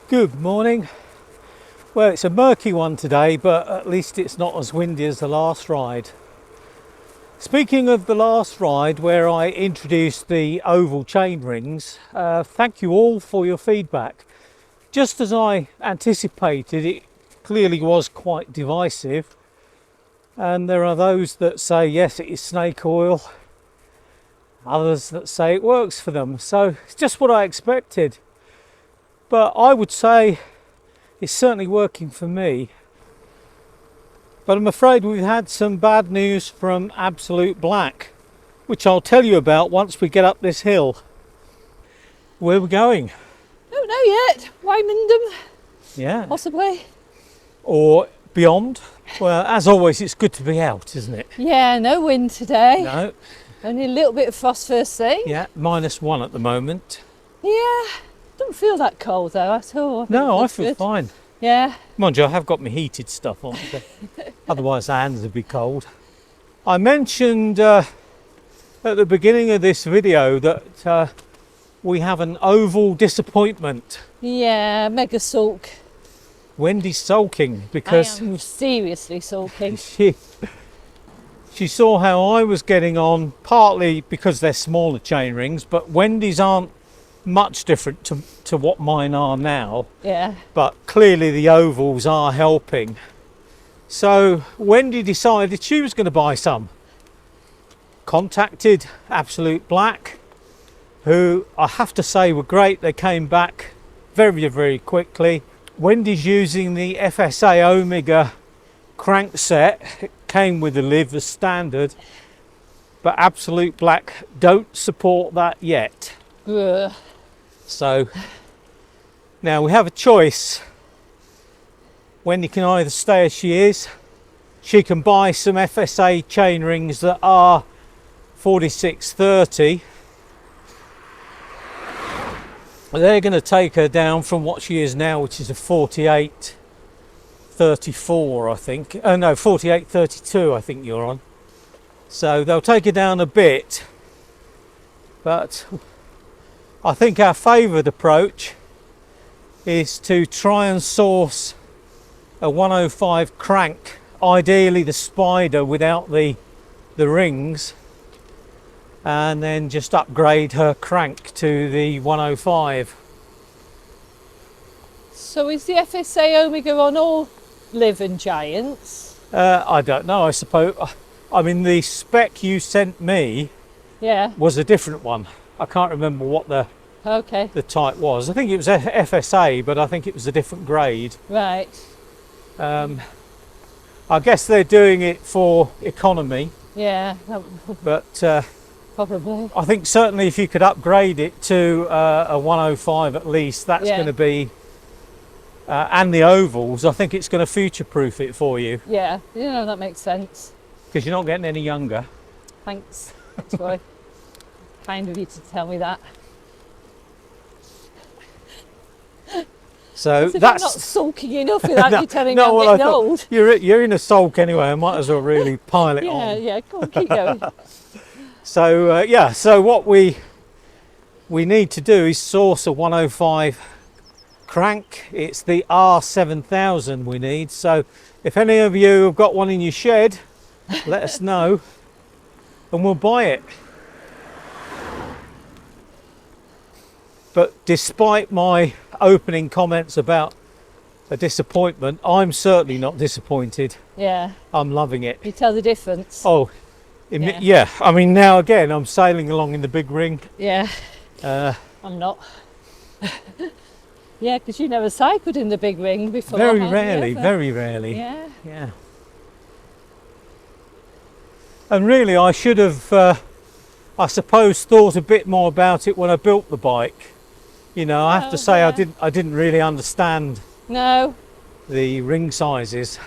Good morning. Well, it's a murky one today, but at least it's not as windy as the last ride. Speaking of the last ride where I introduced the oval chain rings, thank you all for your feedback. Just as I anticipated, it clearly was quite divisive, and there are those that say yes, it is snake oil, others that say it works for them, so it's just what I expected. But I would say it's certainly working for me. But I'm afraid we've had some bad news from Absolute Black, which I'll tell you about once we get up this hill. Where are we going? Don't know yet. Wymondham, Yeah. possibly. Or beyond. Well, as always, it's good to be out, isn't it? Yeah, no wind today. No. Only a little bit of frost first thing. Yeah, -1 at the moment. Yeah, don't feel that cold though at all. No, I feel good. fine. Yeah. Mind you, I have got my heated stuff on, so otherwise the hands would be cold. I mentioned at the beginning of this video that we have an oval disappointment. Yeah, mega sulk. Wendy's sulking because I am seriously sulking. she saw how I was getting on, partly because they're smaller chain rings, but Wendy's aren't much different to what mine are now. Yeah. But clearly the ovals are helping. So Wendy decided she was going to buy some. Contacted Absolute Black, who I have to say were great. They came back very, very quickly. Wendy's using the FSA Omega crank set. It came with the liv as standard, but Absolute Black don't support that yet. Ugh. So now we have a choice. Wendy can either stay as she is, she can buy some FSA chain rings that are 4630. They're going to take her down from what she is now, which is a 4834, I think. Oh no, 4832 I think you're on. So they'll take her down a bit, but I think our favoured approach is to try and source a 105 crank, ideally the Spider without the rings, and then just upgrade her crank to the 105. So is the FSA Omega on all live and giants? I don't know, I suppose. I mean, the spec you sent me Yeah. was a different one. I can't remember what the type was. I think it was FSA, but I think it was a different grade. Right. I guess they're doing it for economy, Yeah, but probably. I think certainly if you could upgrade it to a 105 at least, that's Yeah. going to be, and the ovals, I think it's going to future-proof it for you, Yeah, you know, that makes sense. because you're not getting any younger. Thanks. Thanks, Roy. Kind of you to tell me that. So As if I'm not sulking enough without you telling me I'm well, getting old. you're in a sulk anyway. I might as well really pile it on. Yeah, go on, keep going. So yeah, so what we need to do is source a 105 crank. It's the R7000 we need. So if any of you have got one in your shed, let us know and we'll buy it. But despite my opening comments about a disappointment, I'm certainly not disappointed. Yeah, I'm loving it. you tell the difference. Oh, yeah. I mean, now again, I'm sailing along in the big ring. Yeah, I'm not. Yeah, because you never cycled in the big ring before. Very have you rarely, ever? very rarely. Yeah. Yeah. And really, I should have, I suppose, thought a bit more about it when I built the bike. You know, I have to say, yeah. I didn't really understand No. the ring sizes.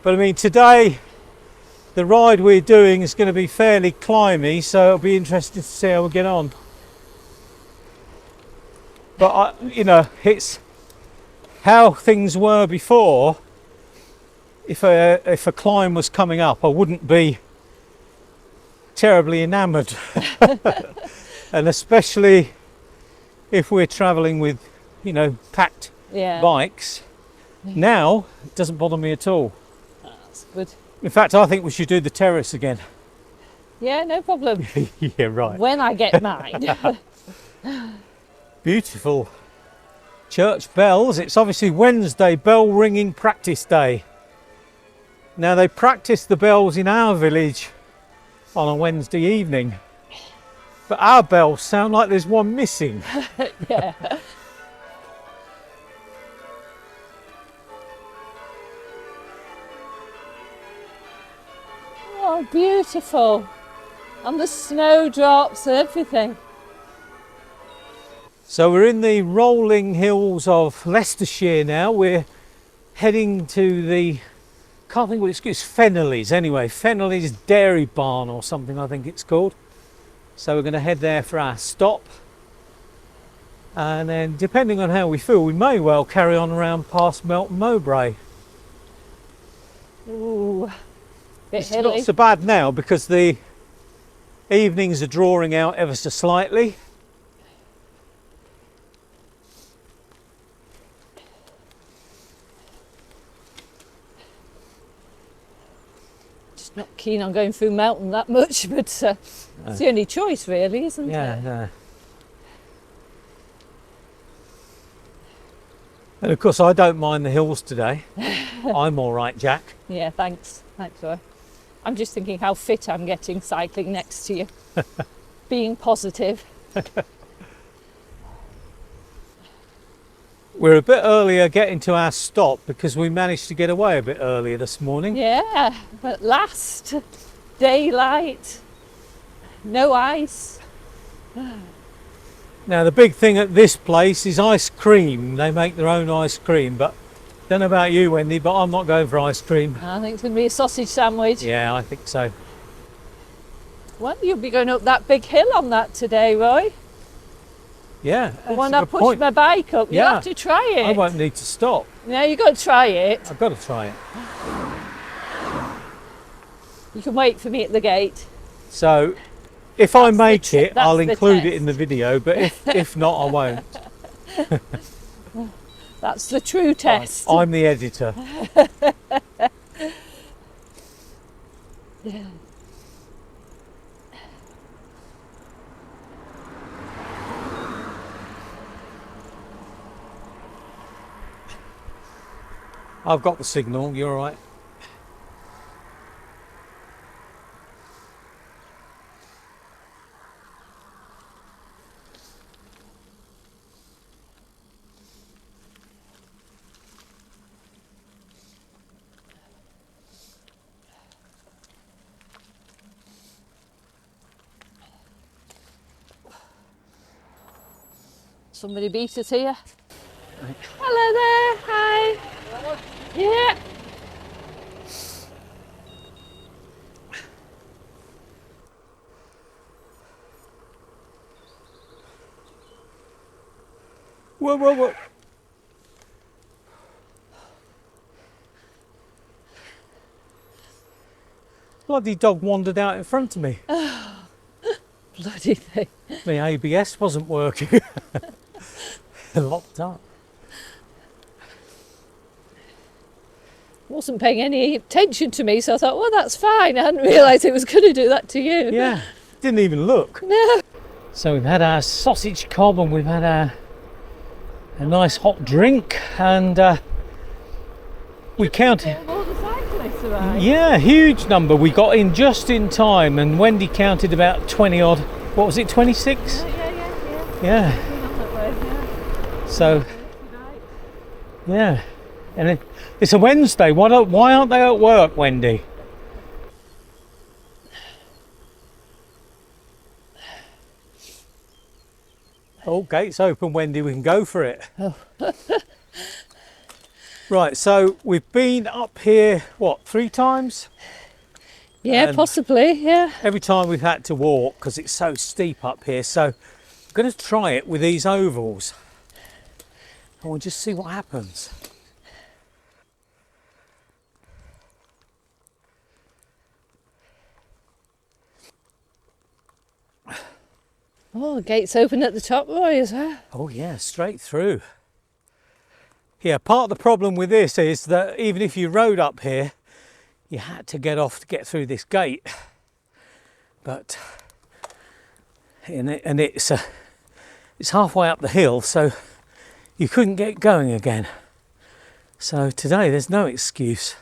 But I mean, today the ride we're doing is going to be fairly climby, so it'll be interesting to see how we get on. But you know, it's how things were before. If a climb was coming up, I wouldn't be terribly enamoured. And especially if we're travelling with, you know, packed Yeah. bikes. Now, it doesn't bother me at all. That's good. In fact, I think we should do the terrace again. Yeah, no problem. Yeah, right. When I get mine. Beautiful church bells. It's obviously Wednesday, bell ringing practice day. Now, they practice the bells in our village on a Wednesday evening, but our bells sound like there's one missing. Yeah. Oh, beautiful. And the snowdrops and everything. So we're in the rolling hills of Leicestershire now. We're heading to the, can't think what it's Fennelly's anyway, Fennelly's Dairy Barn or something I think it's called. So we're going to head there for our stop, and then depending on how we feel we may well carry on around past Melton Mowbray. Ooh, bit It's hilly. not so bad now because the evenings are drawing out ever so slightly. Just not keen on going through Melton that much, but it's the only choice really, isn't it? Yeah. And of course I don't mind the hills today. I'm all right, Jack. Yeah, thanks. Thanks, Roy. I'm just thinking how fit I'm getting cycling next to you. Being positive. We're a bit earlier getting to our stop because we managed to get away a bit earlier this morning. Yeah, at last. Daylight. No ice. Now the big thing at this place is ice cream. They make their own ice cream, but don't know about you, Wendy, but I'm not going for ice cream. I think it's going to be a sausage sandwich. Yeah, I think so. Well, you'll be going up that big hill on that today, Roy. Yeah, that's When a I good push point. my bike up, Yeah. you'll have to try it. I won't need to stop. Yeah, you've got to try it. I've got to try it. You can wait for me at the gate. So if I make the it, I'll that's the include it test. in the video, but if not, I won't. That's the true test. I'm the editor. Yeah. I've got the signal, you're all right. Somebody beat us here. Hello there, hi. Yeah. Whoa. Bloody dog wandered out in front of me. Bloody thing. My ABS wasn't working. Locked up. Wasn't paying any attention to me, so I thought, well, that's fine. I hadn't realised it was going to do that to you. Yeah, didn't even look. No. So we've had our sausage cob and we've had a nice hot drink, and we counted. All the cyclists arrived. Yeah, huge number. We got in just in time, and Wendy counted about 20 odd. What was it, 26? Yeah. So, yeah. And it's a Wednesday. Why aren't they at work, Wendy? Oh, gate's open, Wendy. We can go for it. Oh. Right, so we've been up here, what, 3 times? Yeah, And possibly, yeah. every time we've had to walk because it's so steep up here. So I'm going to try it with these ovals. And we'll just see what happens. Oh, the gate's open at the top, Roy, as well. Oh yeah, straight through. Yeah, part of the problem with this is that even if you rode up here, you had to get off to get through this gate. But it's halfway up the hill, so you couldn't get going again. So today there's no excuse.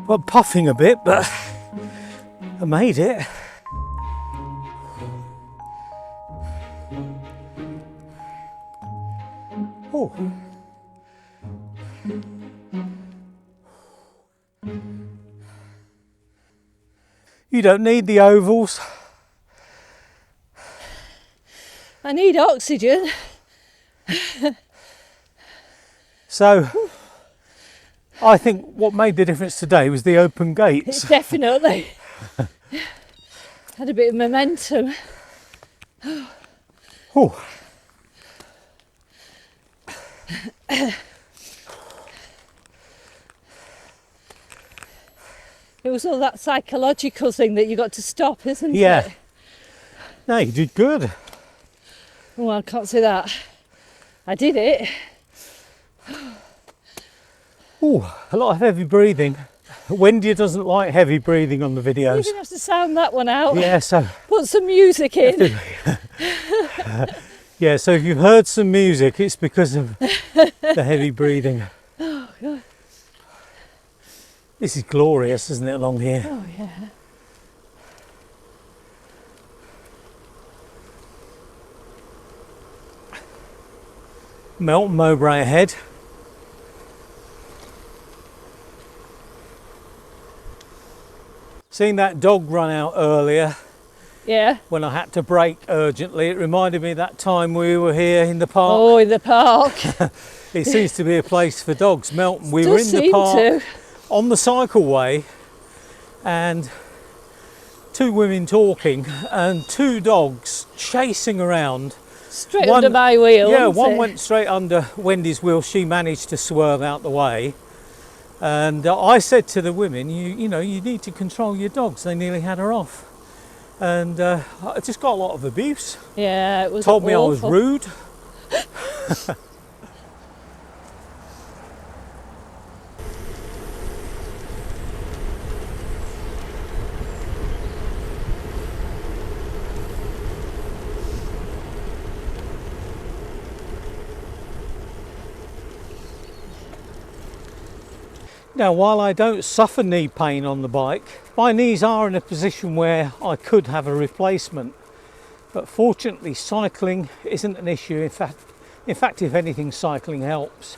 Well, puffing a bit, but I made it. Oh. You don't need the ovals. I need oxygen. So, I think what made the difference today was the open gates. Definitely. Had a bit of momentum. Oh. It was all that psychological thing that you got to stop, isn't Yeah. it? No, you did good. Well, I can't say that. I did it. Oh, a lot of heavy breathing. Wendy doesn't like heavy breathing on the You're videos. going to have to sound that one out. Yeah, so Put some music in. yeah, so if you've heard some music, it's because of the heavy breathing. Oh, God. This is glorious, isn't it, along here? Oh, yeah. Melton Mowbray ahead. Seen that dog run out earlier Yeah. when I had to brake urgently. It reminded me of that time we were here in the park. Oh, in the park. It seems to be a place for dogs. Melton, we were in Does the seem park to. on the cycleway and two women talking and two dogs chasing around. Straight under my wheel. Yeah, wasn't one it? went straight under Wendy's wheel. She managed to swerve out the way. And I said to the women, you know, you need to control your dogs. They nearly had her off. And I just got a lot of abuse. Yeah, it was Told me I was awful. rude. Now, while I don't suffer knee pain on the bike, my knees are in a position where I could have a replacement. But fortunately, cycling isn't an issue. In fact, if anything, cycling helps.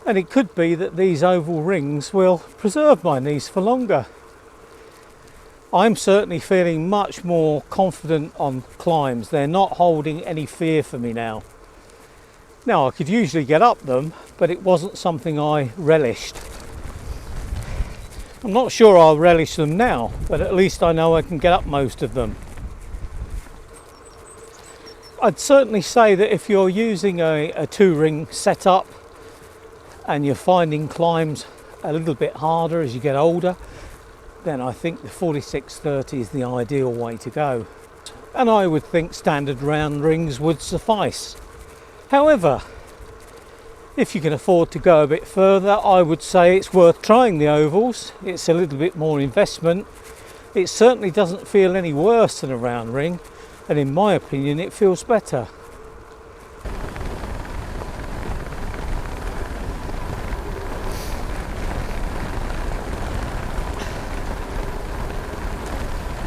And it could be that these oval rings will preserve my knees for longer. I'm certainly feeling much more confident on climbs. They're not holding any fear for me now. Now, I could usually get up them, but it wasn't something I relished. I'm not sure I'll relish them now, but at least I know I can get up most of them. I'd certainly say that if you're using a two-ring setup and you're finding climbs a little bit harder as you get older, then I think the 4630 is the ideal way to go. And I would think standard round rings would suffice. However, if you can afford to go a bit further, I would say it's worth trying the ovals. It's a little bit more investment. It certainly doesn't feel any worse than a round ring, and in my opinion it feels better.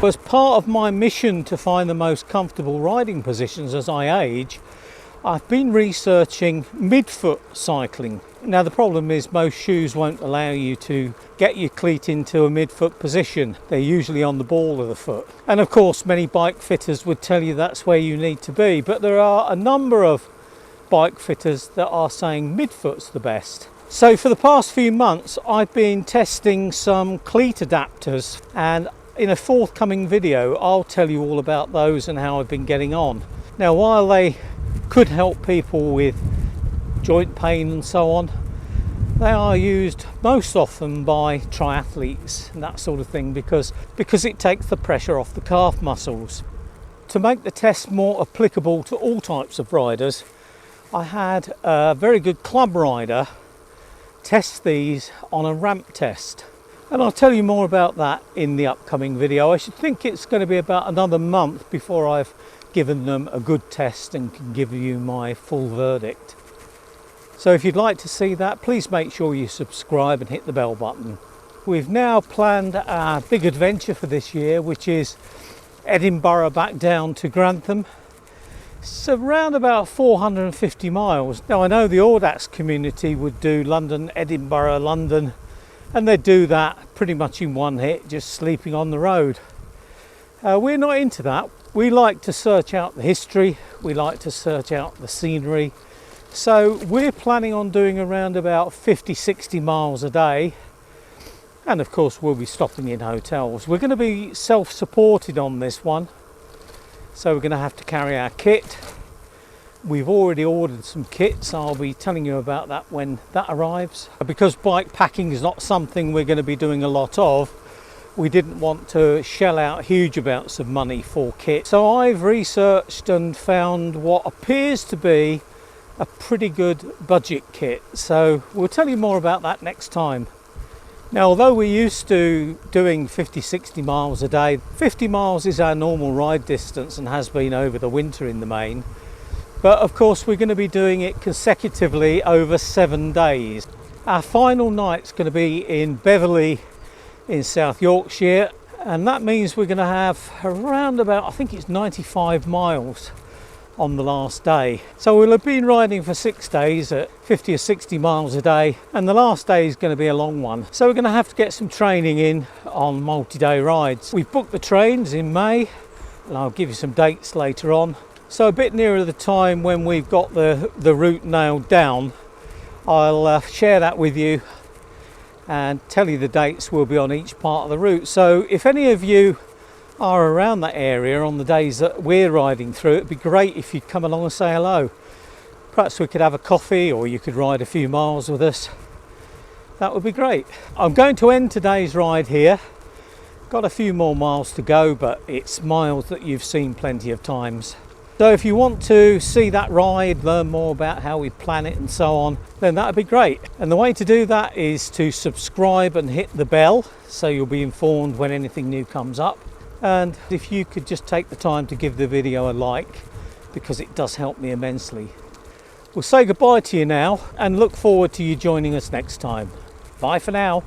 As part of my mission to find the most comfortable riding positions as I age, I've been researching midfoot cycling. Now the problem is most shoes won't allow you to get your cleat into a midfoot position. They're usually on the ball of the foot. And of course many bike fitters would tell you that's where you need to be, but there are a number of bike fitters that are saying midfoot's the best. So for the past few months I've been testing some cleat adapters, and in a forthcoming video I'll tell you all about those and how I've been getting on. Now while they could help people with joint pain and so on, they are used most often by triathletes and that sort of thing because it takes the pressure off the calf muscles. To make the test more applicable to all types of riders, I had a very good club rider test these on a ramp test, and I'll tell you more about that in the upcoming video. I should think it's going to be about another month before I've given them a good test and can give you my full verdict. So if you'd like to see that, please make sure you subscribe and hit the bell button. We've now planned our big adventure for this year, which is Edinburgh back down to Grantham. It's around about 450 miles. Now I know the Audax community would do London, Edinburgh, London, and they'd do that pretty much in one hit, just sleeping on the road. We're not into that. We like to search out the history, we like to search out the scenery. So we're planning on doing around about 50-60 miles a day, and of course we'll be stopping in hotels. We're going to be self-supported on this one, so we're going to have to carry our kit. We've already ordered some kits. I'll be telling you about that when that arrives. Because bike packing is not something we're going to be doing a lot of, we didn't want to shell out huge amounts of money for kit. So I've researched and found what appears to be a pretty good budget kit. So we'll tell you more about that next time. Now, although we're used to doing 50-60 miles a day, 50 miles is our normal ride distance and has been over the winter in the main. But of course we're going to be doing it consecutively over 7 days. Our final night's going to be in Beverley in South Yorkshire, and that means we're going to have around about, I think it's 95 miles on the last day. So we'll have been riding for 6 days at 50 or 60 miles a day, and the last day is going to be a long one. So we're going to have to get some training in on multi-day rides. We've booked the trains in May, and I'll give you some dates later on. So a bit nearer the time when we've got the route nailed down, I'll share that with you and tell you the dates will be on each part of the route. So if any of you are around that area on the days that we're riding through, it'd be great if you'd come along and say hello. Perhaps we could have a coffee, or you could ride a few miles with us. That would be great. I'm going to end today's ride here. Got a few more miles to go, but it's miles that you've seen plenty of times. So if you want to see that ride, learn more about how we plan it and so on, then that would be great. And the way to do that is to subscribe and hit the bell so you'll be informed when anything new comes up. And if you could just take the time to give the video a like, because it does help me immensely. We'll say goodbye to you now and look forward to you joining us next time. Bye for now.